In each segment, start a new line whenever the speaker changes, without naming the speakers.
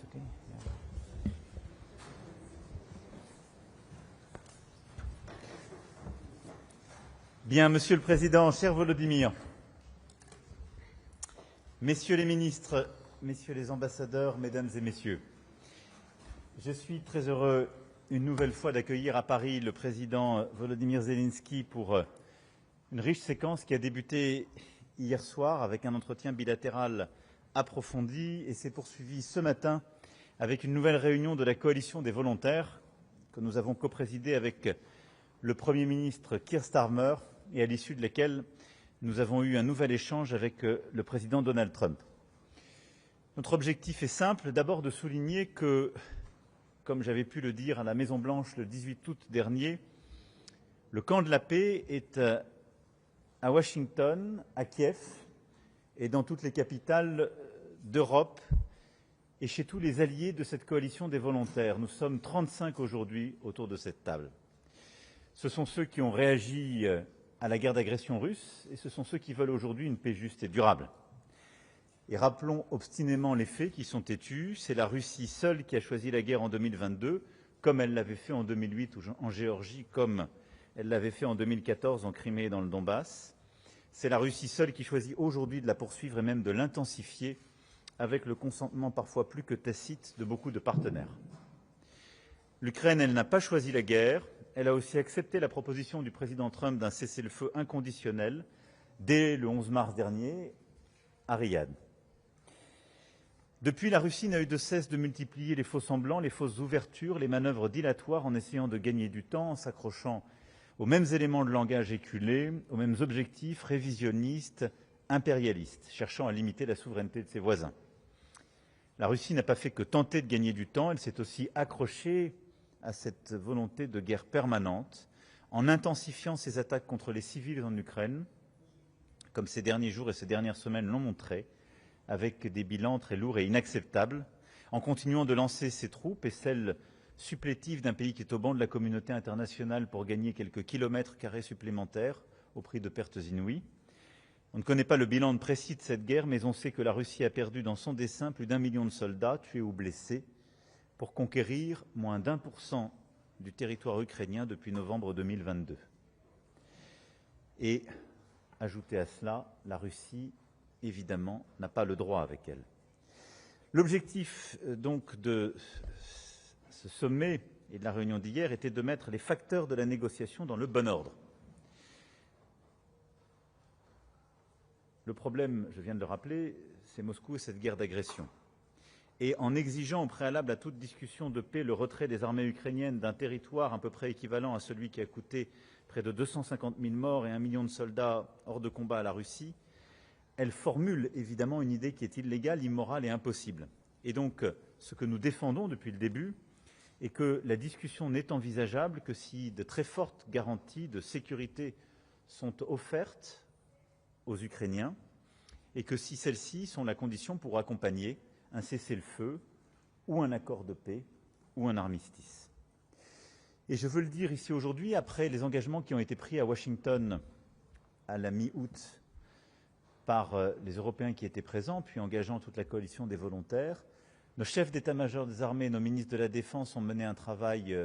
Okay. Bien, Monsieur le Président, cher Volodymyr, Messieurs les ministres, Messieurs les ambassadeurs, Mesdames et Messieurs, je suis très heureux une nouvelle fois d'accueillir à Paris le Président Volodymyr Zelensky pour une riche séquence qui a débuté hier soir avec un entretien bilatéral approfondi et s'est poursuivi ce matin avec une nouvelle réunion de la coalition des volontaires que nous avons coprésidée avec le Premier ministre Keir Starmer et à l'issue de laquelle nous avons eu un nouvel échange avec le président Donald Trump. Notre objectif est simple, d'abord de souligner que, comme j'avais pu le dire à la Maison-Blanche le 18 août dernier, le camp de la paix est à Washington, à Kiev et dans toutes les capitales d'Europe et chez tous les alliés de cette coalition des volontaires. Nous sommes 35 aujourd'hui autour de cette table. Ce sont ceux qui ont réagi à la guerre d'agression russe et ce sont ceux qui veulent aujourd'hui une paix juste et durable. Et rappelons obstinément les faits qui sont têtus. C'est la Russie seule qui a choisi la guerre en 2022, comme elle l'avait fait en 2008 en Géorgie, comme elle l'avait fait en 2014 en Crimée et dans le Donbass. C'est la Russie seule qui choisit aujourd'hui de la poursuivre et même de l'intensifier avec le consentement parfois plus que tacite de beaucoup de partenaires. L'Ukraine, elle n'a pas choisi la guerre. Elle a aussi accepté la proposition du président Trump d'un cessez-le-feu inconditionnel dès le 11 mars dernier à Riyad. Depuis, la Russie n'a eu de cesse de multiplier les faux-semblants, les fausses ouvertures, les manœuvres dilatoires en essayant de gagner du temps, en s'accrochant aux mêmes éléments de langage éculés, aux mêmes objectifs révisionnistes, impérialistes, cherchant à limiter la souveraineté de ses voisins. La Russie n'a pas fait que tenter de gagner du temps, elle s'est aussi accrochée à cette volonté de guerre permanente en intensifiant ses attaques contre les civils en Ukraine, comme ces derniers jours et ces dernières semaines l'ont montré, avec des bilans très lourds et inacceptables, en continuant de lancer ses troupes et celles supplétives d'un pays qui est au banc de la communauté internationale pour gagner quelques kilomètres carrés supplémentaires au prix de pertes inouïes. On ne connaît pas le bilan précis de cette guerre, mais on sait que la Russie a perdu dans son dessein plus d'1 million de soldats, tués ou blessés, pour conquérir moins d'1% du territoire ukrainien depuis novembre 2022. Et, ajouté à cela, la Russie, évidemment, n'a pas le droit avec elle. L'objectif donc de ce sommet et de la réunion d'hier était de mettre les facteurs de la négociation dans le bon ordre. Le problème, je viens de le rappeler, c'est Moscou et cette guerre d'agression. Et en exigeant au préalable à toute discussion de paix le retrait des armées ukrainiennes d'un territoire à peu près équivalent à celui qui a coûté près de 250 000 morts et 1 million de soldats hors de combat à la Russie, elle formule évidemment une idée qui est illégale, immorale et impossible. Et donc, ce que nous défendons depuis le début est que la discussion n'est envisageable que si de très fortes garanties de sécurité sont offertes aux Ukrainiens et que si celles-ci sont la condition pour accompagner un cessez-le-feu ou un accord de paix ou un armistice. Et je veux le dire ici aujourd'hui, après les engagements qui ont été pris à Washington à la mi-août par les Européens qui étaient présents, puis engageant toute la coalition des volontaires, nos chefs d'état-major des armées et nos ministres de la Défense ont mené un travail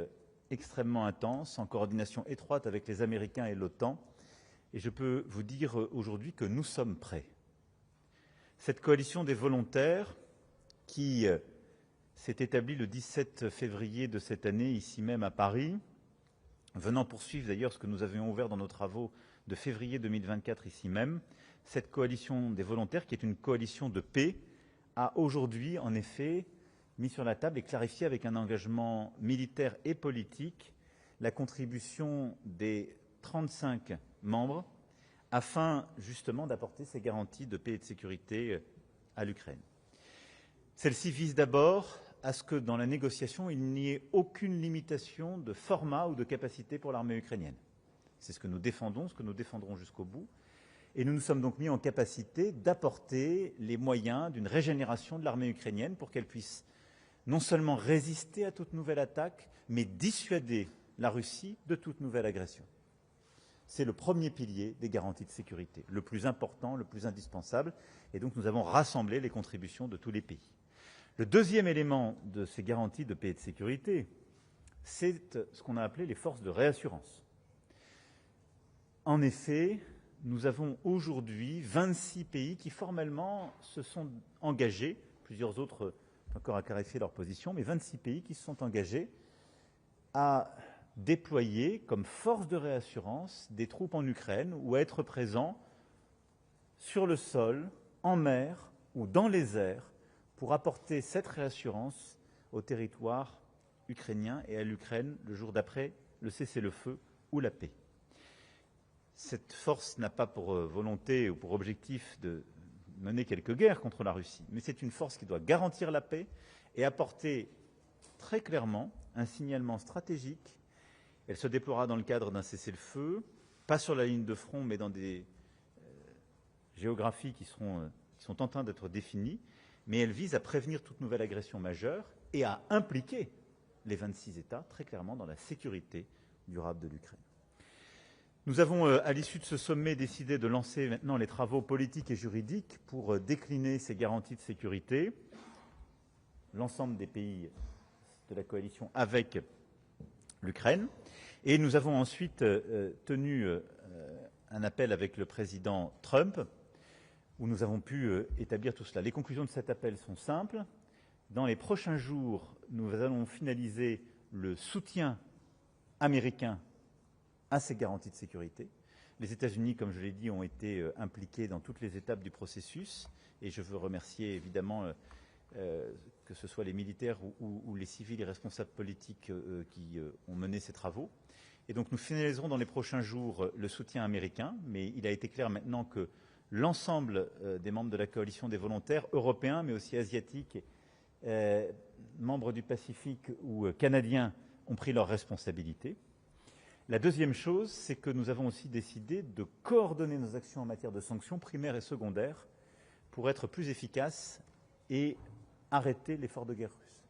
extrêmement intense, en coordination étroite avec les Américains et l'OTAN, et je peux vous dire aujourd'hui que nous sommes prêts. Cette coalition des volontaires, qui s'est établie le 17 février de cette année, ici même à Paris, venant poursuivre d'ailleurs ce que nous avions ouvert dans nos travaux de février 2024 ici même, cette coalition des volontaires, qui est une coalition de paix, a aujourd'hui en effet mis sur la table et clarifié avec un engagement militaire et politique la contribution des 35 membres afin justement d'apporter ces garanties de paix et de sécurité à l'Ukraine. Celle-ci vise d'abord à ce que dans la négociation, il n'y ait aucune limitation de format ou de capacité pour l'armée ukrainienne. C'est ce que nous défendons, ce que nous défendrons jusqu'au bout. Et nous nous sommes donc mis en capacité d'apporter les moyens d'une régénération de l'armée ukrainienne pour qu'elle puisse non seulement résister à toute nouvelle attaque, mais dissuader la Russie de toute nouvelle agression. C'est le premier pilier des garanties de sécurité, le plus important, le plus indispensable. Et donc nous avons rassemblé les contributions de tous les pays. Le deuxième élément de ces garanties de paix et de sécurité, c'est ce qu'on a appelé les forces de réassurance. En effet, nous avons aujourd'hui 26 pays qui formellement se sont engagés, plusieurs autres encore à clarifier leur position, mais 26 pays qui se sont engagés à déployer comme force de réassurance des troupes en Ukraine ou à être présents sur le sol, en mer ou dans les airs pour apporter cette réassurance au territoire ukrainien et à l'Ukraine le jour d'après le cessez-le-feu ou la paix. Cette force n'a pas pour volonté ou pour objectif de mener quelques guerres contre la Russie, mais c'est une force qui doit garantir la paix et apporter très clairement un signalement stratégique. Elle se déploiera dans le cadre d'un cessez-le-feu, pas sur la ligne de front, mais dans des géographies qui sont en train d'être définies, mais elle vise à prévenir toute nouvelle agression majeure et à impliquer les 26 États très clairement dans la sécurité durable de l'Ukraine. Nous avons, à l'issue de ce sommet, décidé de lancer maintenant les travaux politiques et juridiques pour décliner ces garanties de sécurité. L'ensemble des pays de la coalition avec l'Ukraine. Et nous avons ensuite tenu un appel avec le président Trump, où nous avons pu établir tout cela. Les conclusions de cet appel sont simples. Dans les prochains jours, nous allons finaliser le soutien américain à ces garanties de sécurité. Les États-Unis, comme je l'ai dit, ont été impliqués dans toutes les étapes du processus, et je veux remercier évidemment que ce soit les militaires ou les civils et responsables politiques qui ont mené ces travaux. Et donc nous finaliserons dans les prochains jours le soutien américain, mais il a été clair maintenant que l'ensemble des membres de la coalition des volontaires européens, mais aussi asiatiques, membres du Pacifique ou canadiens, ont pris leurs responsabilités. La deuxième chose, c'est que nous avons aussi décidé de coordonner nos actions en matière de sanctions primaires et secondaires pour être plus efficaces et arrêter l'effort de guerre russe.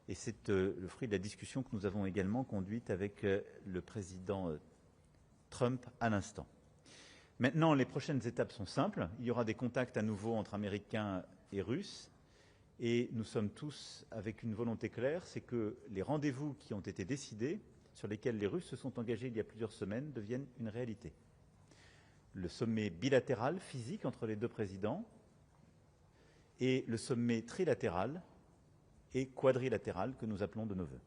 Et c'est le fruit de la discussion que nous avons également conduite avec le président Trump à l'instant. Maintenant, les prochaines étapes sont simples. Il y aura des contacts à nouveau entre Américains et Russes. Et nous sommes tous avec une volonté claire, c'est que les rendez-vous qui ont été décidés, sur lesquels les Russes se sont engagés il y a plusieurs semaines, deviennent une réalité. Le sommet bilatéral physique entre les deux présidents et le sommet trilatéral et quadrilatéral que nous appelons de nos vœux.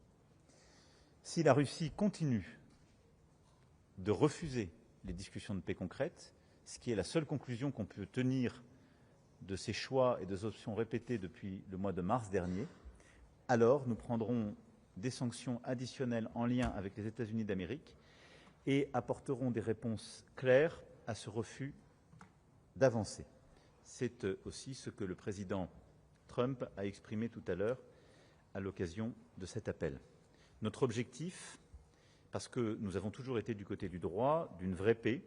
Si la Russie continue de refuser les discussions de paix concrètes, ce qui est la seule conclusion qu'on peut tenir de ces choix et des options répétées depuis le mois de mars dernier, alors nous prendrons des sanctions additionnelles en lien avec les États-Unis d'Amérique et apporterons des réponses claires à ce refus d'avancer. C'est aussi ce que le président Trump a exprimé tout à l'heure à l'occasion de cet appel. Notre objectif, parce que nous avons toujours été du côté du droit, d'une vraie paix,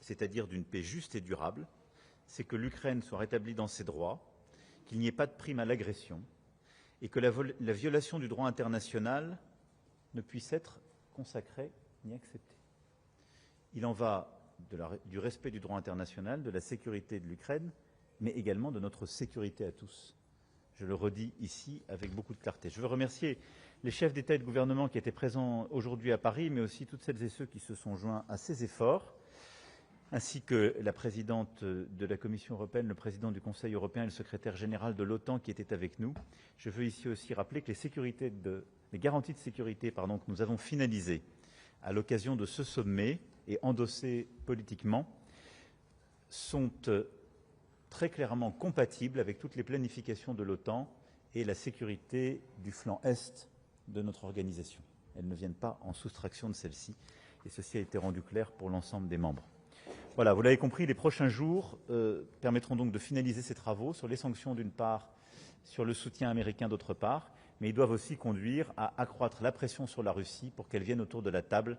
c'est-à-dire d'une paix juste et durable, c'est que l'Ukraine soit rétablie dans ses droits, qu'il n'y ait pas de prime à l'agression, et que la violation du droit international ne puisse être consacrée ni acceptée. Il en va du respect du droit international, de la sécurité de l'Ukraine, mais également de notre sécurité à tous. Je le redis ici avec beaucoup de clarté. Je veux remercier les chefs d'État et de gouvernement qui étaient présents aujourd'hui à Paris, mais aussi toutes celles et ceux qui se sont joints à ces efforts, ainsi que la présidente de la Commission européenne, le président du Conseil européen et le secrétaire général de l'OTAN qui étaient avec nous. Je veux ici aussi rappeler que les garanties de sécurité que nous avons finalisées à l'occasion de ce sommet et endossées politiquement sont très clairement compatibles avec toutes les planifications de l'OTAN et la sécurité du flanc Est de notre organisation. Elles ne viennent pas en soustraction de celle-ci, et ceci a été rendu clair pour l'ensemble des membres. Voilà, vous l'avez compris, les prochains jours permettront donc de finaliser ces travaux sur les sanctions d'une part, sur le soutien américain d'autre part, mais ils doivent aussi conduire à accroître la pression sur la Russie pour qu'elle vienne autour de la table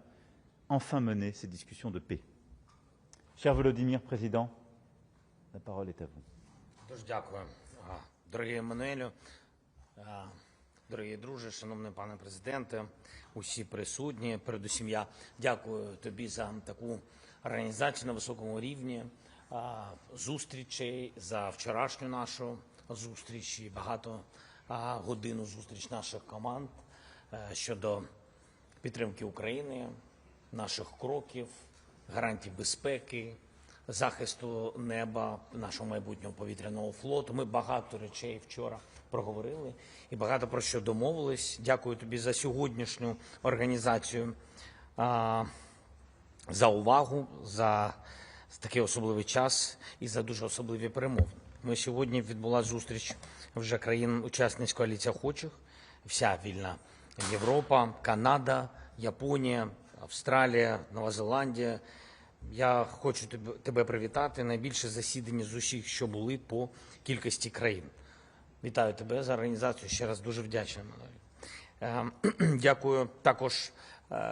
enfin mener ces discussions de paix. Cher Volodymyr, Président, la parole est à vous.
Дуже дякую, дорогі Еммануелю, дорогі друже, шановний пане президенте, усі присутні. Передусім я дякую тобі за таку організацію на високому рівні, зустрічей, за вчорашню нашу зустріч і багатогодинну зустріч наших команд щодо підтримки України, наших кроків, гарантій безпеки, захисту неба, нашого майбутнього повітряного флоту. Ми багато речей вчора проговорили і багато про що домовились. Дякую тобі за сьогоднішню організацію, за увагу, за такий особливий час і за дуже особливі перемовини. Ми сьогодні відбулася зустріч вже країн-учасниць коаліції охочих, вся вільна Європа, Канада, Японія, Австралія, Нова Зеландія. Я хочу тебе привітати. Найбільше засідання з усіх, що були по кількості країн. Вітаю тебе за організацію. Ще раз дуже вдячний, Мануель. Дякую. Також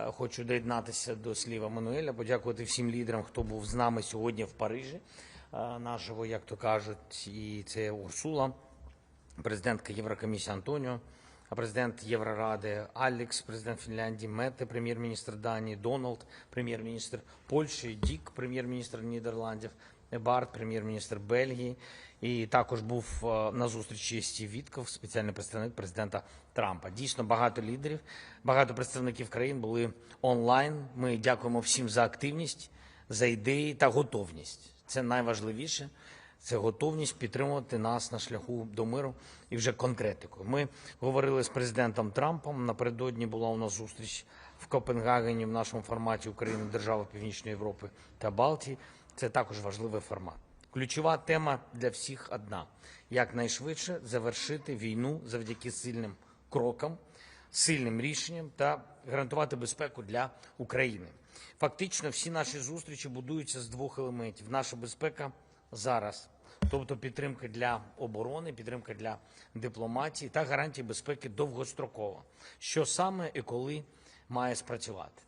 хочу доєднатися до слів Мануеля, подякувати всім лідерам, хто був з нами сьогодні в Парижі, наживо, як то кажуть. І це Урсула, президентка Єврокомісії Антоніо, президент Євроради Алекс, президент Фінляндії Метте, прем'єр-міністр Данії Дональд, прем'єр-міністр Польщі Дік, прем'єр-міністр Нідерландів Ебард, прем'єр-міністр Бельгії. І також був на зустрічі Стів Вітков, спеціальний представник президента Трампа. Дійсно, багато лідерів, багато представників країн були онлайн. Ми дякуємо всім за активність, за ідеї та готовність. Це найважливіше. Це готовність підтримувати нас на шляху до миру і вже конкретикою. Ми говорили з президентом Трампом. Напередодні була у нас зустріч в Копенгагені в нашому форматі України, держави Північної Європи та Балтії. Це також важливий формат. Ключова тема для всіх одна – якнайшвидше завершити війну завдяки сильним крокам, сильним рішенням та гарантувати безпеку для України. Фактично всі наші зустрічі будуються з двох елементів. Наша безпека зараз, тобто підтримка для оборони, підтримка для дипломатії та гарантії безпеки довгостроково. Що саме і коли має спрацювати?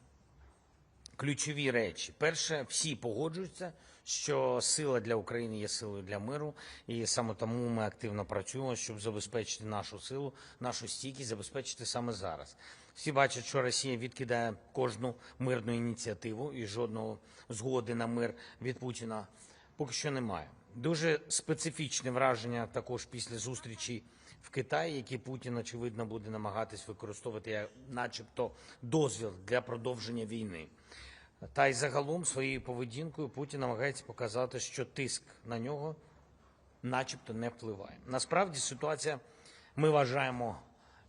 Ключові речі. Перше, всі погоджуються, що сила для України є силою для миру, і саме тому ми активно працюємо, щоб забезпечити нашу силу, нашу стійкість, забезпечити саме зараз. Всі бачать, що Росія відкидає кожну мирну ініціативу, і жодного згоди на мир від Путіна поки що немає. Дуже специфічне враження також після зустрічі в Китаї, які Путін, очевидно, буде намагатись використовувати як начебто дозвіл для продовження війни. Та й загалом своєю поведінкою Путін намагається показати, що тиск на нього начебто не впливає. Насправді ситуація, ми вважаємо,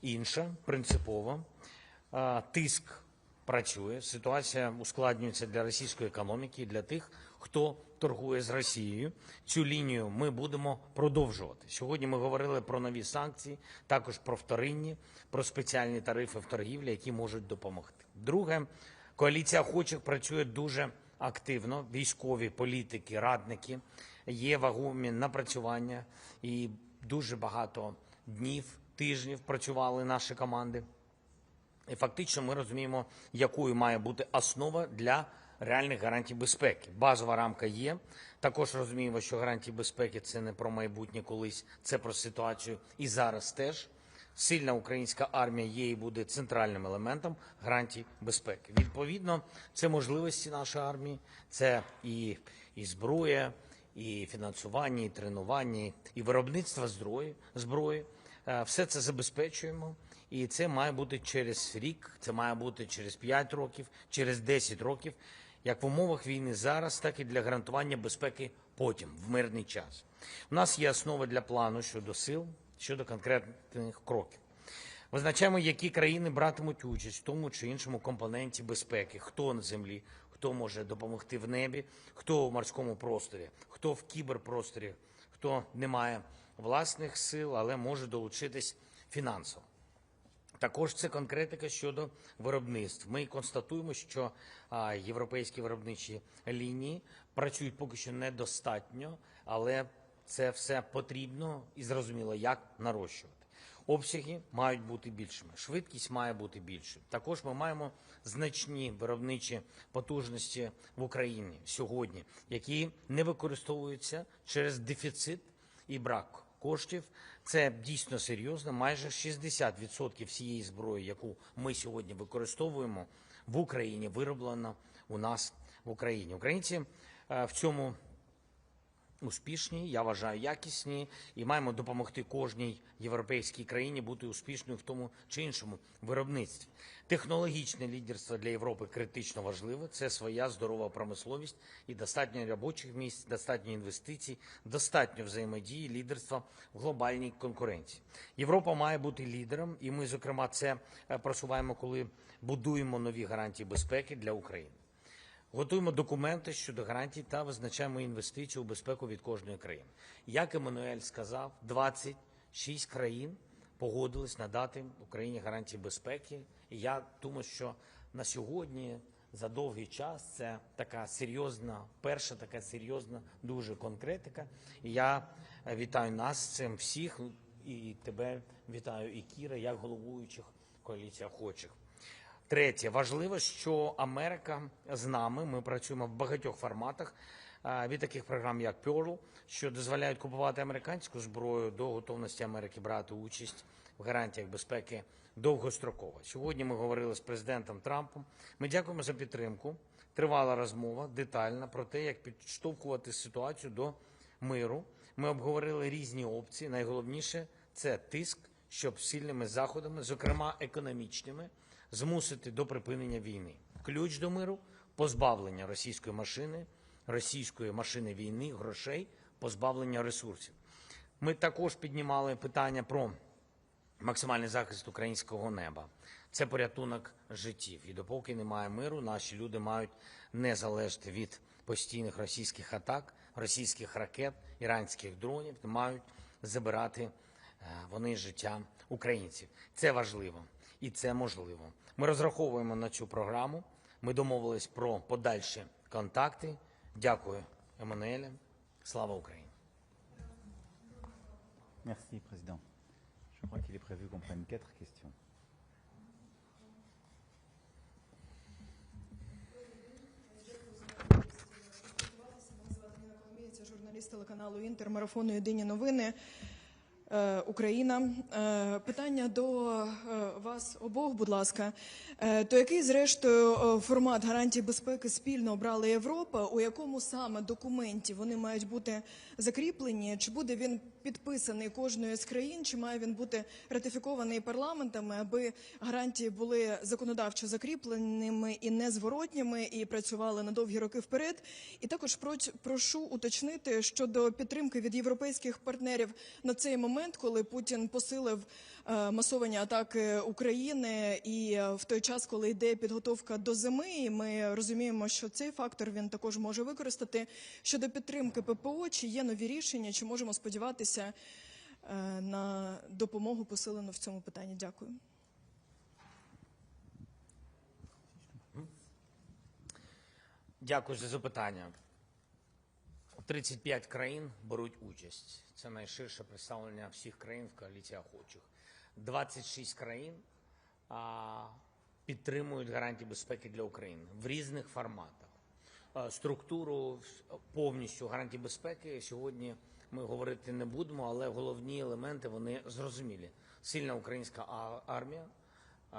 інша, принципова. Тиск працює, ситуація ускладнюється для російської економіки і для тих, хто торгує з Росією. Цю лінію ми будемо продовжувати. Сьогодні ми говорили про нові санкції, також про вторинні, про спеціальні тарифи в торгівлі, які можуть допомогти. Друге, коаліція охочих працює дуже активно. Військові, політики, радники, є вагомі напрацювання і дуже багато днів, тижнів працювали наші команди. І фактично ми розуміємо, якою має бути основа для реальних гарантій безпеки. Базова рамка є. Також розуміємо, що гарантії безпеки – це не про майбутнє колись, це про ситуацію і зараз теж. Сильна українська армія є і буде центральним елементом гарантій безпеки. Відповідно, це можливості нашої армії, це і зброя, і фінансування, і тренування, і виробництво зброї. Все це забезпечуємо. І це має бути через рік, це має бути через 5 років, через 10 років, як в умовах війни зараз, так і для гарантування безпеки потім, в мирний час. У нас є основа для плану щодо сил, щодо конкретних кроків. Визначаємо, які країни братимуть участь в тому чи іншому компоненті безпеки, хто на землі, хто може допомогти в небі, хто в морському просторі, хто в кіберпросторі, хто не має власних сил, але може долучитись фінансово. Також це конкретика щодо виробництв. Ми констатуємо, що європейські виробничі лінії працюють поки що недостатньо, але це все потрібно і зрозуміло, як нарощувати. Обсяги мають бути більшими, швидкість має бути більшою. Також ми маємо значні виробничі потужності в Україні сьогодні, які не використовуються через дефіцит і брак коштів. Це дійсно серйозно. Майже 60% всієї зброї, яку ми сьогодні використовуємо в Україні, вироблено у нас в Україні. Українці в цьому успішні, я вважаю, якісні, і маємо допомогти кожній європейській країні бути успішною в тому чи іншому виробництві. Технологічне лідерство для Європи критично важливе. Це своя здорова промисловість і достатньо робочих місць, достатньо інвестицій, достатньо взаємодії, лідерства в глобальній конкуренції. Європа має бути лідером, і ми, зокрема, це просуваємо, коли будуємо нові гарантії безпеки для України. Готуємо документи щодо гарантій та визначаємо інвестиції у безпеку від кожної країни. Як Еммануель сказав, 26 країн погодились надати Україні гарантії безпеки. І я думаю, що на сьогодні за довгий час це така серйозна, перша така серйозна дуже конкретика. І я вітаю нас з цим всіх, і тебе вітаю, і Кіра, як головуючих коаліції охочих. Третє. Важливо, що Америка з нами, ми працюємо в багатьох форматах, від таких програм, як Pearl, що дозволяють купувати американську зброю, до готовності Америки брати участь в гарантіях безпеки довгостроково. Сьогодні ми говорили з президентом Трампом. Ми дякуємо за підтримку. Тривала розмова, детальна, про те, як підштовхувати ситуацію до миру. Ми обговорили різні опції. Найголовніше – це тиск, щоб сильними заходами, зокрема економічними, змусити до припинення війни. Ключ до миру – позбавлення російської машини війни, грошей, позбавлення ресурсів. Ми також піднімали питання про максимальний захист українського неба. Це порятунок життів. І допоки немає миру, наші люди мають не залежати від постійних російських атак, російських ракет, іранських дронів, мають забирати вони життя українців. Це важливо і це можливо. Ми розраховуємо на цю програму. Ми домовились про подальші контакти. Дякую, Еммануеле. Слава Україні!
Merci, Président. Je crois qu'il est prévu qu'on prenne 4 questions.
Це журналіст телеканалу «Інтер», марафону «Єдині новини». Україна. Питання до вас обох, будь ласка. То який, зрештою, формат гарантій безпеки спільно обрала Європа? У якому саме документі вони мають бути закріплені? Чи буде він підписаний кожною з країн? Чи має він бути ратифікований парламентами, аби гарантії були законодавчо закріпленими і незворотніми, і працювали на довгі роки вперед? І також прошу уточнити щодо підтримки від європейських партнерів на цей момент, коли Путін посилив масовані атаки України, і в той час, коли йде підготовка до зими, і ми розуміємо, що цей фактор він також може використати. Щодо підтримки ППО, чи є нові рішення, чи можемо сподіватися на допомогу посилену в цьому питанні? Дякую.
Дякую за запитання. 35 країн беруть участь. Це найширше представлення всіх країн в коаліції охочих. 26 країн підтримують гарантії безпеки для України в різних форматах. Структуру повністю гарантій безпеки сьогодні ми говорити не будемо, але головні елементи, вони зрозумілі. Сильна українська армія,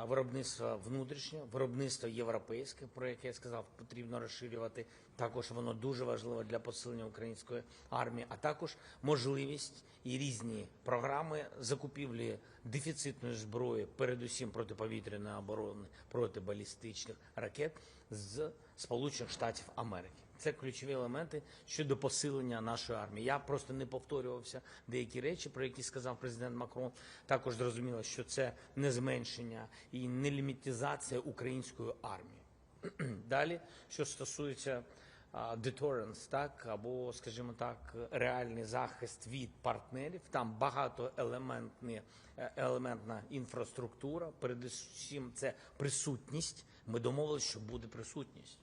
виробництво внутрішнє, виробництво європейське, про яке я сказав, потрібно розширювати. Також воно дуже важливо для посилення української армії, а також можливість і різні програми закупівлі дефіцитної зброї, передусім протиповітряної оборони, протибалістичних ракет з Сполучених Штатів Америки. Це ключові елементи щодо посилення нашої армії. Я просто не повторювався деякі речі, про які сказав президент Макрон. Також зрозуміло, що це не зменшення і не лімітизація української армії. Далі, що стосується deterrence, так, або, скажімо так, реальний захист від партнерів, там багатоелементна інфраструктура, передусім це присутність. Ми домовилися, що буде присутність.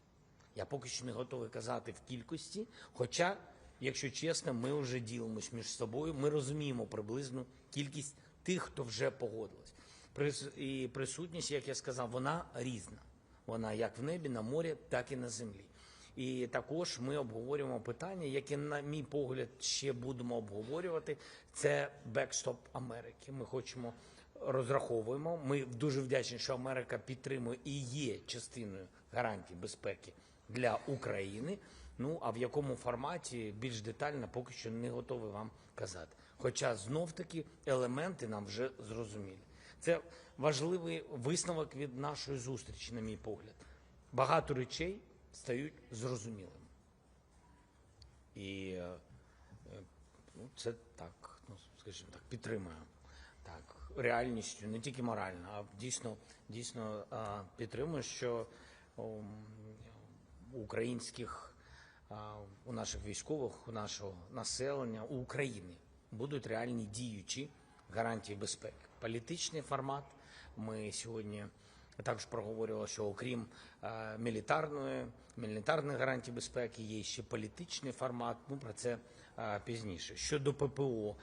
Я поки що не готовий казати в кількості, хоча, якщо чесно, ми вже ділимось між собою, ми розуміємо приблизну кількість тих, хто вже погодились. І присутність, як я сказав, вона різна. Вона як в небі, на морі, так і на землі. І також ми обговорюємо питання, яке, на мій погляд, ще будемо обговорювати. Це бекстоп Америки. Ми розраховуємо. Ми дуже вдячні, що Америка підтримує і є частиною гарантій безпеки для України. Ну, а в якому форматі більш детально поки що не готовий вам казати. Хоча знов-таки елементи нам вже зрозумілі. Це важливий висновок від нашої зустрічі, на мій погляд. Багато речей стають зрозумілими. І ну, це так, ну, скажімо так, підтримує так, реальністю, не тільки морально, а дійсно підтримує, що у українських, у наших військових, у нашого населення, у України будуть реальні діючі гарантії безпеки. Політичний формат. Ми сьогодні також проговорювали, що окрім мілітарних гарантій безпеки, є ще політичний формат. Ну, про це пізніше. Щодо ППО,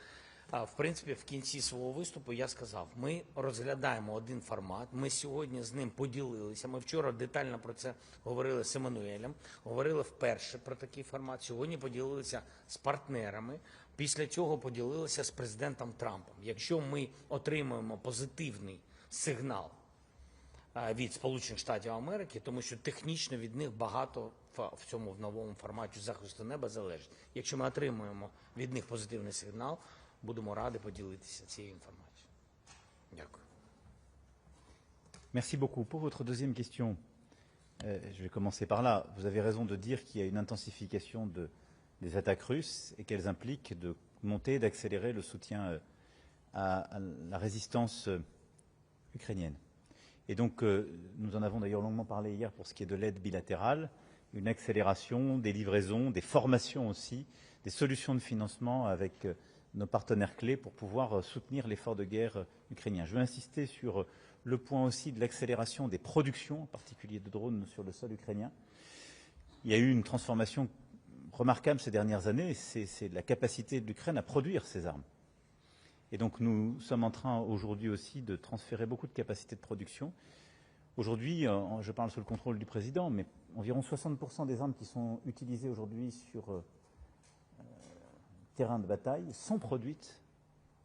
в принципі, в кінці свого виступу я сказав, ми розглядаємо один формат, ми сьогодні з ним поділилися, ми вчора детально про це говорили з Еммануелем, говорили вперше про такий формат, сьогодні поділилися з партнерами, після цього поділилися з президентом Трампом. Якщо ми отримаємо позитивний сигнал від Сполучених Штатів Америки, тому що технічно від них багато в цьому новому форматі захисту неба залежить. Якщо ми отримуємо від них позитивний сигнал, будемо раді поділитися цією інформацією. Дякую.
Merci beaucoup. Pour votre deuxième question, je vais commencer par là. Vous avez raison de dire qu'il y a une intensification des attaques russes et qu'elles impliquent de monter, d'accélérer le soutien à la résistance ukrainienne. Et donc, nous en avons d'ailleurs longuement parlé hier pour ce qui est de l'aide bilatérale, une accélération des livraisons, des formations aussi, des solutions de financement avec nos partenaires clés pour pouvoir soutenir l'effort de guerre ukrainien. Je veux insister sur le point aussi de l'accélération des productions, en particulier de drones sur le sol ukrainien. Il y a eu une transformation remarquable ces dernières années, c'est la capacité de l'Ukraine à produire ces armes. Et donc nous sommes en train aujourd'hui aussi de transférer beaucoup de capacités de production. Aujourd'hui, je parle sous le contrôle du président, mais environ 60% des armes qui sont utilisées aujourd'hui sur terrain de bataille sont produites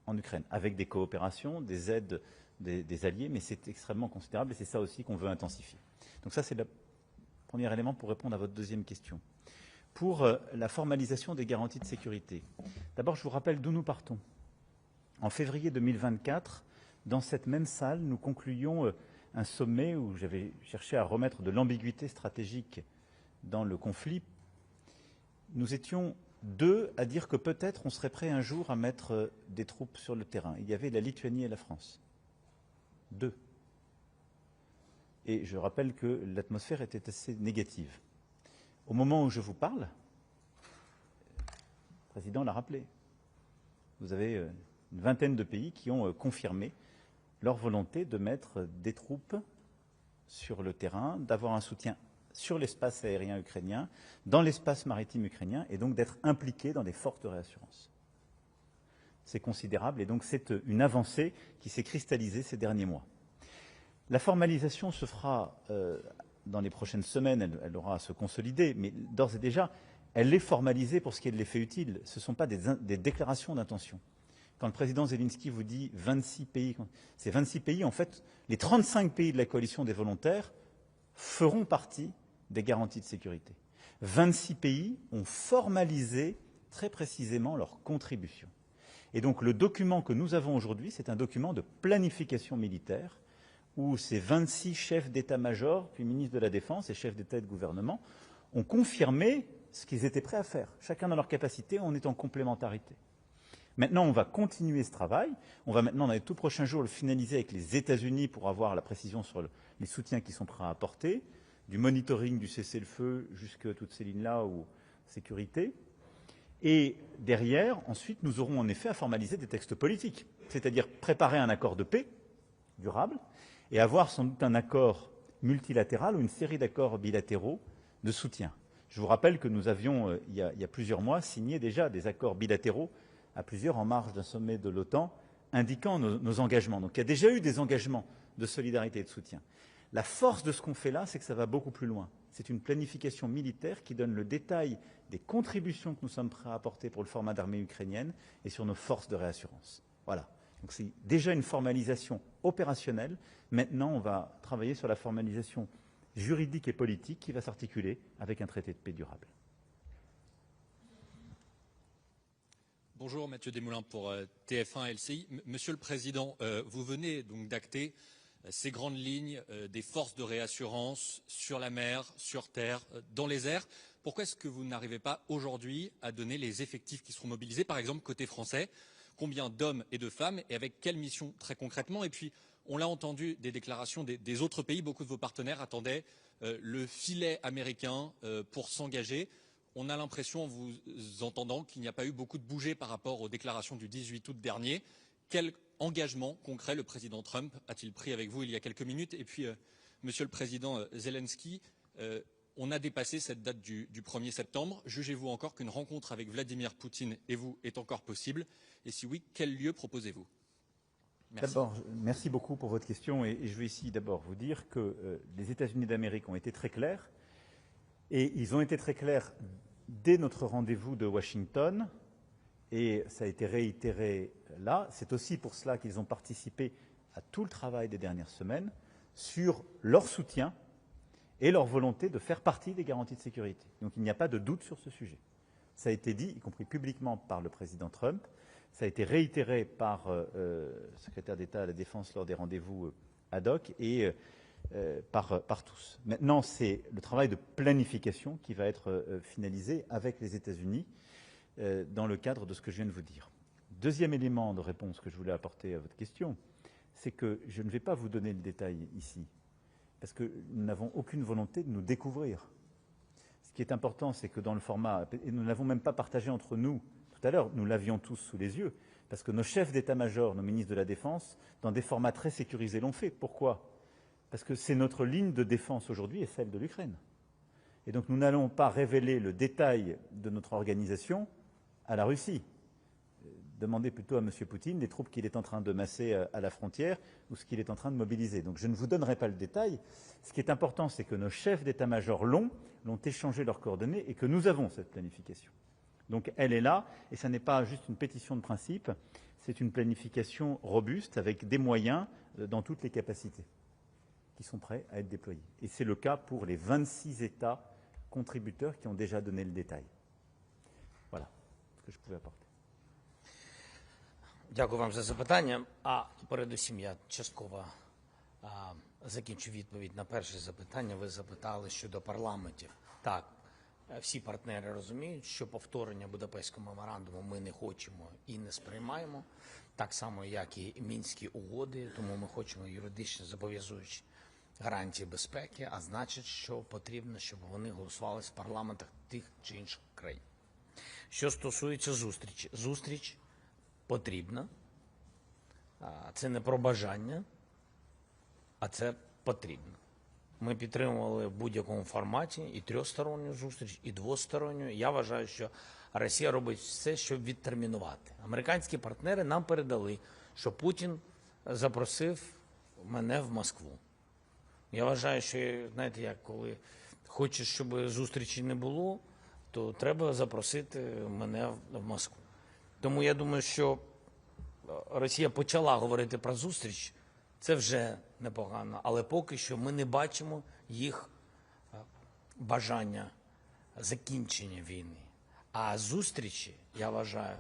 en Ukraine, avec des coopérations, des aides des alliés, mais c'est extrêmement considérable et c'est ça aussi qu'on veut intensifier. Donc ça, c'est le premier élément pour répondre à votre deuxième question. Pour la formalisation des garanties de sécurité, d'abord, je vous rappelle d'où nous partons. En février 2024, dans cette même salle, nous concluions un sommet où j'avais cherché à remettre de l'ambiguïté stratégique dans le conflit. Nous étions deux à dire que peut-être on serait prêt un jour à mettre des troupes sur le terrain. Il y avait la Lituanie et la France. Deux. Et je rappelle que l'atmosphère était assez négative. Au moment où je vous parle, le président l'a rappelé, vous avez une vingtaine de pays qui ont confirmé leur volonté de mettre des troupes sur le terrain, d'avoir un soutien sur l'espace aérien ukrainien, dans l'espace maritime ukrainien, et donc d'être impliqués dans des forces de réassurance. C'est considérable, et donc c'est une avancée qui s'est cristallisée ces derniers mois. La formalisation se fera dans les prochaines semaines, elle aura à se consolider, mais d'ores et déjà, elle est formalisée pour ce qui est de l'effet utile. Ce ne sont pas des déclarations d'intention. Quand le président Zelensky vous dit 26 pays, ces 26 pays, en fait, les 35 pays de la coalition des volontaires feront partie des garanties de sécurité. 26 pays ont formalisé très précisément leur contribution. Et donc le document que nous avons aujourd'hui, c'est un document de planification militaire où ces 26 chefs d'état-major, puis ministres de la Défense et chefs d'État et de gouvernement ont confirmé ce qu'ils étaient prêts à faire. Chacun dans leur capacité, on est en complémentarité. Maintenant, on va continuer ce travail. On va maintenant, dans les tout prochains jours, le finaliser avec les États-Unis pour avoir la précision sur les soutiens qui sont prêts à apporter, du monitoring du cessez-le-feu jusqu'à toutes ces lignes-là ou sécurité. Et derrière, ensuite, nous aurons en effet à formaliser des textes politiques, c'est-à-dire préparer un accord de paix durable et avoir sans doute un accord multilatéral ou une série d'accords bilatéraux de soutien. Je vous rappelle que nous avions, il y a plusieurs mois, signé déjà des accords bilatéraux à plusieurs en marge d'un sommet de l'OTAN, indiquant nos engagements. Donc il y a déjà eu des engagements de solidarité et de soutien. La force de ce qu'on fait là, c'est que ça va beaucoup plus loin. C'est une planification militaire qui donne le détail des contributions que nous sommes prêts à apporter pour le format d'armée ukrainienne et sur nos forces de réassurance. Voilà. Donc c'est déjà une formalisation opérationnelle. Maintenant, on va travailler sur la formalisation juridique et politique qui va s'articuler avec un traité de paix durable.
Bonjour, Mathieu Desmoulins pour TF1 LCI. Monsieur le Président, vous venez donc d'acter ces grandes lignes des forces de réassurance sur la mer, sur terre, dans les airs. Pourquoi est-ce que vous n'arrivez pas aujourd'hui à donner les effectifs qui seront mobilisés, par exemple côté français? Combien d'hommes et de femmes et avec quelle mission très concrètement? Et puis, on l'a entendu des déclarations des autres pays, beaucoup de vos partenaires attendaient le filet américain pour s'engager. On a l'impression, en vous entendant, qu'il n'y a pas eu beaucoup de bougées par rapport aux déclarations du 18 août dernier. Quel engagement concret le président Trump a-t-il pris avec vous il y a quelques minutes? Et puis, Monsieur le Président Zelensky, on a dépassé cette date du 1er septembre. Jugez-vous encore qu'une rencontre avec Vladimir Poutine et vous est encore possible? Et si oui, quel lieu proposez-vous? Merci.
D'abord, merci beaucoup pour votre question. Et je vais ici d'abord vous dire que les États-Unis d'Amérique ont été très clairs. Et ils ont été très clairs dès notre rendez-vous de Washington, et ça a été réitéré là. C'est aussi pour cela qu'ils ont participé à tout le travail des dernières semaines sur leur soutien et leur volonté de faire partie des garanties de sécurité. Donc il n'y a pas de doute sur ce sujet. Ça a été dit, y compris publiquement par le président Trump, ça a été réitéré par le secrétaire d'État à la Défense lors des rendez-vous ad hoc et par tous. Maintenant, c'est le travail de planification qui va être finalisé avec les États-Unis dans le cadre de ce que je viens de vous dire. Deuxième élément de réponse que je voulais apporter à votre question, c'est que je ne vais pas vous donner le détail ici, parce que nous n'avons aucune volonté de nous découvrir. Ce qui est important, c'est que dans le format, et nous ne l'avons même pas partagé entre nous tout à l'heure, nous l'avions tous sous les yeux, parce que nos chefs d'état-major, nos ministres de la Défense, dans des formats très sécurisés, l'ont fait. Pourquoi ? Parce que c'est notre ligne de défense aujourd'hui et celle de l'Ukraine. Et donc nous n'allons pas révéler le détail de notre organisation à la Russie. Demandez plutôt à M. Poutine les troupes qu'il est en train de masser à la frontière ou ce qu'il est en train de mobiliser. Donc je ne vous donnerai pas le détail. Ce qui est important, c'est que nos chefs d'état-major l'ont échangé leurs coordonnées et que nous avons cette planification. Donc elle est là, et ce n'est pas juste une pétition de principe, c'est une planification robuste avec des moyens dans toutes les capacités qui sont prêts à être déployés. Et c'est le cas pour les 26 États contributeurs qui ont déjà donné le détail. Voilà ce que je pouvais apporter.
Дякую вам за запитання. А передусім я частково закінчу відповідь на перше запитання. Ви запитали щодо парламентів. Так, всі партнери розуміють, що повторення Будапештського меморандуму ми не хочемо і не сприймаємо, так само, як і Мінські угоди, тому ми хочемо юридично зобов'язуючі гарантії безпеки, а значить, що потрібно, щоб вони голосувалися в парламентах тих чи інших країн. Що стосується зустрічі. Зустріч потрібна. Це не про бажання, а це потрібно. Ми підтримували в будь-якому форматі і трьохсторонню зустріч, і двосторонню. Я вважаю, що Росія робить все, щоб відтермінувати. Американські партнери нам передали, що Путін запросив мене в Москву. Я вважаю, що, знаєте, як коли хочеш, щоб зустрічі не було, то треба запросити мене в Москву. Тому я думаю, що Росія почала говорити про зустріч, це вже непогано, але поки що ми не бачимо їх бажання закінчення війни. А зустрічі, я вважаю,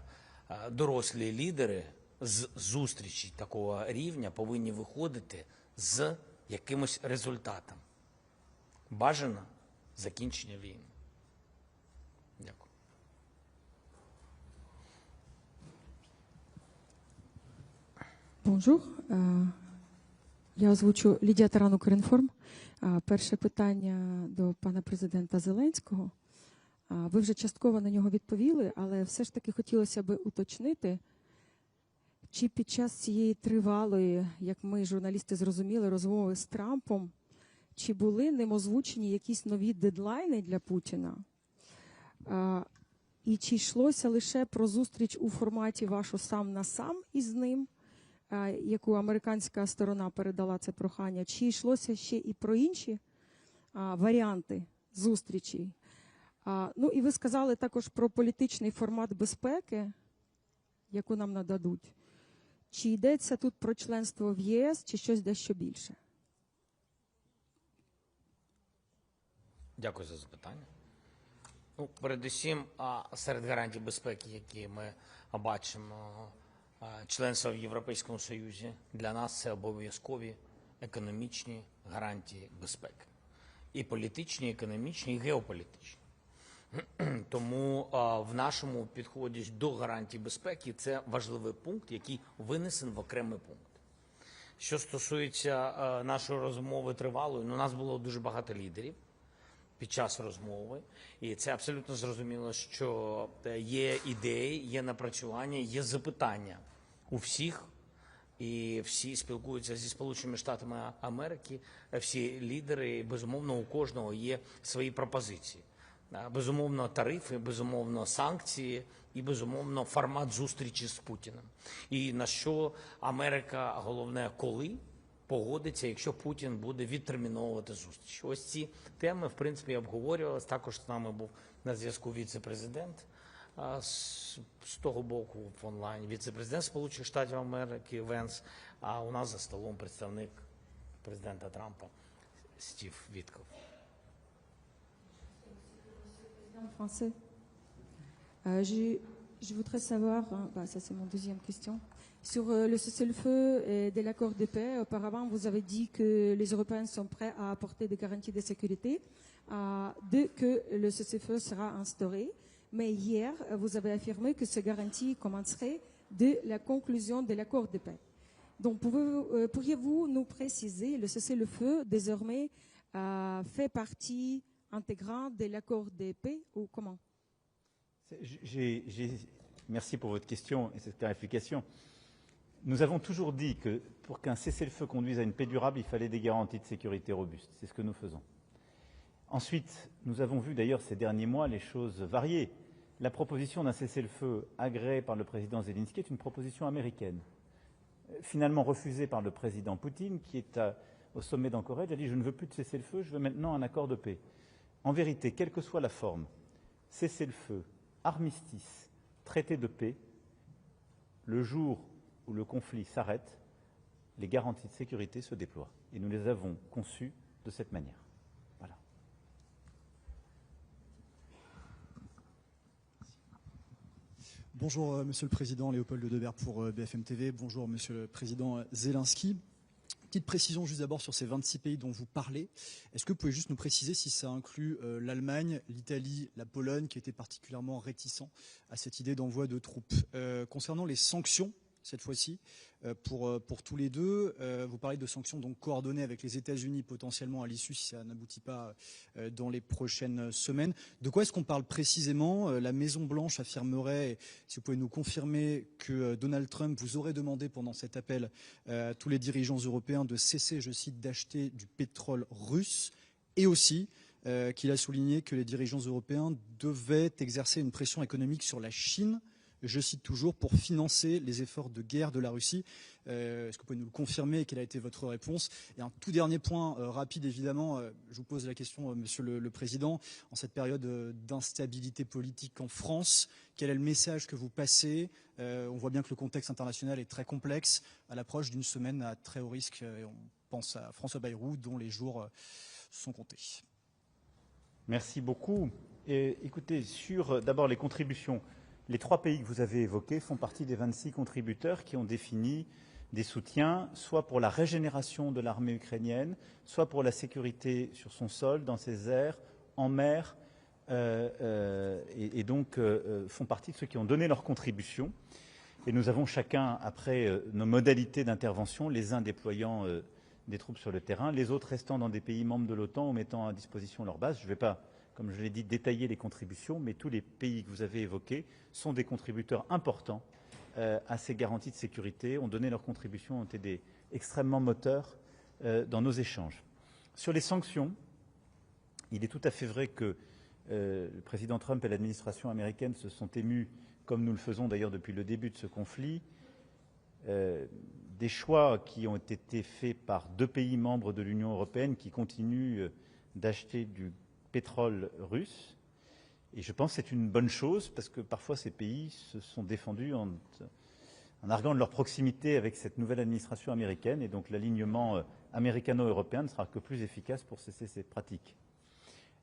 дорослі лідери з зустрічі такого рівня повинні виходити з якимось результатом. Бажано закінчення війни. Дякую.
Бонжур. Я озвучу Лідія Таран, Укрінформ. Перше питання до пана президента Зеленського. Ви вже частково на нього відповіли, але все ж таки хотілося б уточнити, чи під час цієї тривалої, як ми, журналісти, зрозуміли, розмови з Трампом, чи були ним озвучені якісь нові дедлайни для Путіна? І чи йшлося лише про зустріч у форматі вашу сам на сам із ним, яку американська сторона передала це прохання, чи йшлося ще і про інші варіанти зустрічей? Ну і ви сказали також про політичний формат безпеки, яку нам нададуть. Чи йдеться тут про членство в ЄС, чи щось дещо більше?
Дякую за запитання. Ну, передусім, серед гарантій безпеки, які ми бачимо членство в Європейському Союзі. Для нас це обов'язкові економічні гарантії безпеки. І політичні, і економічні, і геополітичні. Тому в нашому підході до гарантій безпеки це важливий пункт, який винесен в окремий пункт. Що стосується нашої розмови тривалої, у нас було дуже багато лідерів під час розмови, і це абсолютно зрозуміло, що є ідеї, є напрацювання, є запитання у всіх, і всі спілкуються зі Сполученими Штатами Америки, всі лідери, і, безумовно, у кожного є свої пропозиції. Безумовно, тарифи, безумовно, санкції і, безумовно, формат зустрічі з Путіним. І на що Америка, головне, коли погодиться, якщо Путін буде відтерміновувати зустріч. Ось ці теми, в принципі, обговорювалися. Також з нами був на зв'язку віце-президент з того боку в онлайн, віце-президент Сполучених Штатів Америки Венс, а у нас за столом представник президента Трампа Стів Вітков.
Français. Je voudrais savoir, ça c'est mon deuxième question, sur le cessez-le-feu et de l'accord de paix. Auparavant, vous avez dit que les Européens sont prêts à apporter des garanties de sécurité dès que le cessez-le-feu sera instauré. Mais hier, vous avez affirmé que ces garanties commenceraient dès la conclusion de l'accord de paix. Donc, pourriez-vous nous préciser, le cessez-le-feu désormais fait partie intégrante de l'accord de paix ou comment?
Merci pour votre question et cette clarification. Nous avons toujours dit que pour qu'un cessez-le-feu conduise à une paix durable, il fallait des garanties de sécurité robustes. C'est ce que nous faisons. Ensuite, nous avons vu d'ailleurs ces derniers mois les choses varier. La proposition d'un cessez-le-feu agréé par le président Zelensky est une proposition américaine, finalement refusée par le président Poutine, qui est au sommet d'Anchorage, a dit « je ne veux plus de cessez-le-feu, je veux maintenant un accord de paix ». En vérité, quelle que soit la forme, cessez-le-feu, armistice, traité de paix, le jour où le conflit s'arrête, les garanties de sécurité se déploient. Et nous les avons conçues de cette manière. Voilà.
Bonjour Monsieur le Président, Léopold Debert pour BFM TV. Bonjour Monsieur le Président Zelensky. Petite précision juste d'abord sur ces 26 pays dont vous parlez. Est-ce que vous pouvez juste nous préciser si ça inclut l'Allemagne, l'Italie, la Pologne, qui étaient particulièrement réticents à cette idée d'envoi de troupes. Concernant les sanctions, cette fois-ci, pour tous les deux, vous parlez de sanctions donc coordonnées avec les États-Unis potentiellement à l'issue si ça n'aboutit pas dans les prochaines semaines. De quoi est-ce qu'on parle précisément? La Maison-Blanche affirmerait, si vous pouvez nous confirmer, que Donald Trump vous aurait demandé pendant cet appel à tous les dirigeants européens de cesser, je cite, d'acheter du pétrole russe, et aussi qu'il a souligné que les dirigeants européens devaient exercer une pression économique sur la Chine, je cite toujours, pour financer les efforts de guerre de la Russie. Est-ce que vous pouvez nous le confirmer et quelle a été votre réponse? Et un tout dernier point rapide, évidemment, je vous pose la question, Monsieur le Président, en cette période d'instabilité politique en France, quel est le message que vous passez? On voit bien que le contexte international est très complexe à l'approche d'une semaine à très haut risque. Et on pense à François Bayrou, dont les jours sont comptés.
Merci beaucoup. Et écoutez, sur d'abord les contributions, les 3 pays que vous avez évoqués font partie des 26 contributeurs qui ont défini des soutiens, soit pour la régénération de l'armée ukrainienne, soit pour la sécurité sur son sol, dans ses airs, en mer, et donc font partie de ceux qui ont donné leur contribution. Et nous avons chacun, après, nos modalités d'intervention, les uns déployant des troupes sur le terrain, les autres restant dans des pays membres de l'OTAN ou mettant à disposition leur base. Je ne vais pas, comme je l'ai dit, détailler les contributions, mais tous les pays que vous avez évoqués sont des contributeurs importants à ces garanties de sécurité, ont donné leur contribution, ont été extrêmement moteurs dans nos échanges. Sur les sanctions, il est tout à fait vrai que le président Trump et l'administration américaine se sont émus, comme nous le faisons d'ailleurs depuis le début de ce conflit, des choix qui ont été faits par 2 pays membres de l'Union européenne qui continuent d'acheter du pétrole russe. Et je pense que c'est une bonne chose parce que parfois ces pays se sont défendus en arguant de leur proximité avec cette nouvelle administration américaine et donc l'alignement américano-européen ne sera que plus efficace pour cesser ces pratiques.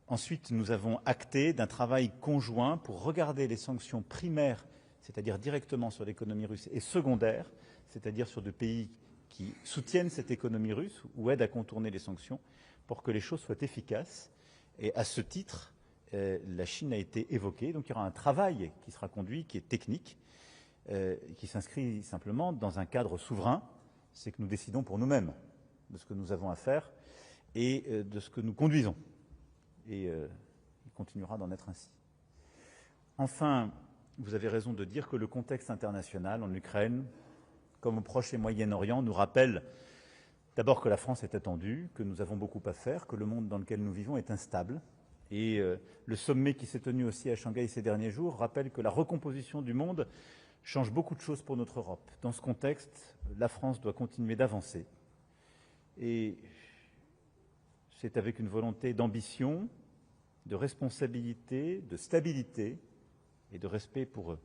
Ensuite, nous avons acté d'un travail conjoint pour regarder les sanctions primaires c'est-à-dire directement sur l'économie russe, et secondaire, c'est-à-dire sur des pays qui soutiennent cette économie russe ou aident à contourner les sanctions pour que les choses soient efficaces. Et à ce titre, la Chine a été évoquée. Donc il y aura un travail qui sera conduit, qui est technique, qui s'inscrit simplement dans un cadre souverain. C'est que nous décidons pour nous-mêmes de ce que nous avons à faire et de ce que nous conduisons. Et il continuera d'en être ainsi. Enfin, vous avez raison de dire que le contexte international en Ukraine, comme au Proche et Moyen-Orient, nous rappelle d'abord que la France est attendue, que nous avons beaucoup à faire, que le monde dans lequel nous vivons est instable. Et le sommet qui s'est tenu aussi à Shanghai ces derniers jours rappelle que la recomposition du monde change beaucoup de choses pour notre Europe. Dans ce contexte, la France doit continuer d'avancer. Et c'est avec une volonté d'ambition, de responsabilité, de stabilité et de respect pour la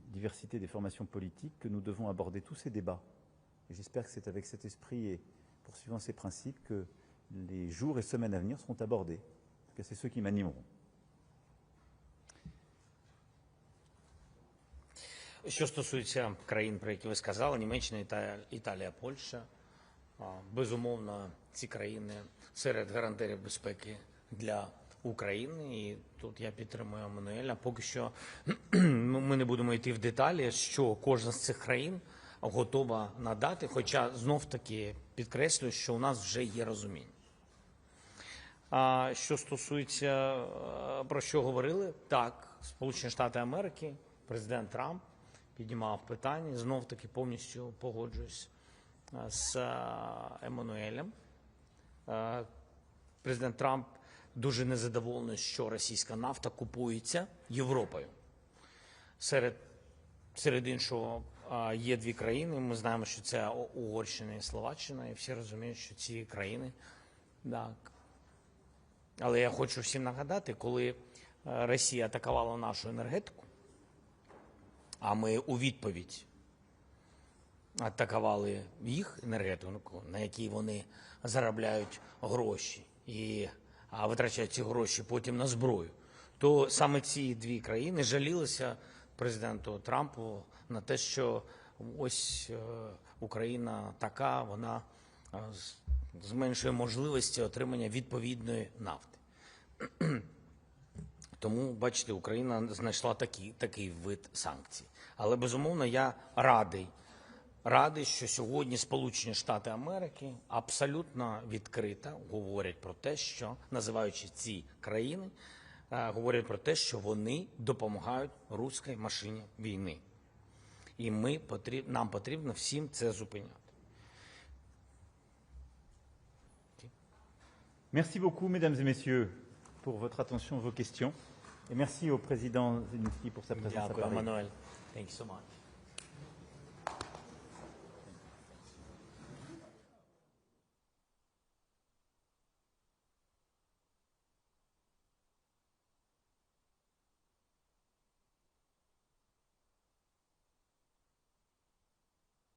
diversité des formations politiques que nous devons aborder tous ces débats. Et j'espère que c'est avec cet esprit et poursuivant ces principes que les jours et semaines à venir seront abordés. En tout cas, c'est ceux qui m'animeront.
Що стосується країн, про які ви сказали, Німеччина, Італія, Польща, безумовно, ці країни серед гарантерів безпеки для України. І тут я підтримую Еммануеля. Поки що ми не будемо йти в деталі, що кожна з цих країн готова надати, хоча знов-таки підкреслюю, що у нас вже є розуміння. А що стосується, про що говорили, так, Сполучені Штати Америки, президент Трамп піднімав питання, знов-таки повністю погоджуюсь з Еммануелем. Президент Трамп дуже незадоволений, що російська нафта купується Європою. Серед іншого, є дві країни, ми знаємо, що це Угорщина і Словаччина, і всі розуміють, що ці країни, так. Але я хочу всім нагадати, коли Росія атакувала нашу енергетику, а ми у відповідь атакували їх енергетику, на якій вони заробляють гроші і витрачають ці гроші потім на зброю, то саме ці дві країни жалілися президенту Трампу на те, що ось Україна така, вона зменшує можливості отримання відповідної нафти. Тому, бачите, Україна знайшла такий вид санкцій. Але, безумовно, я радий, що сьогодні Сполучені Штати Америки абсолютно відкрито говорять про те, що, називаючи ці країни, говорять про те, що вони допомагають руській машині війни. І нам потрібно всім це зупиняти.
Merci beaucoup, mesdames et messieurs, pour votre attention, vos questions. Et merci au président Zelensky pour sa présence à
Дякую,
Paris.
Еммануель. Thank you so much.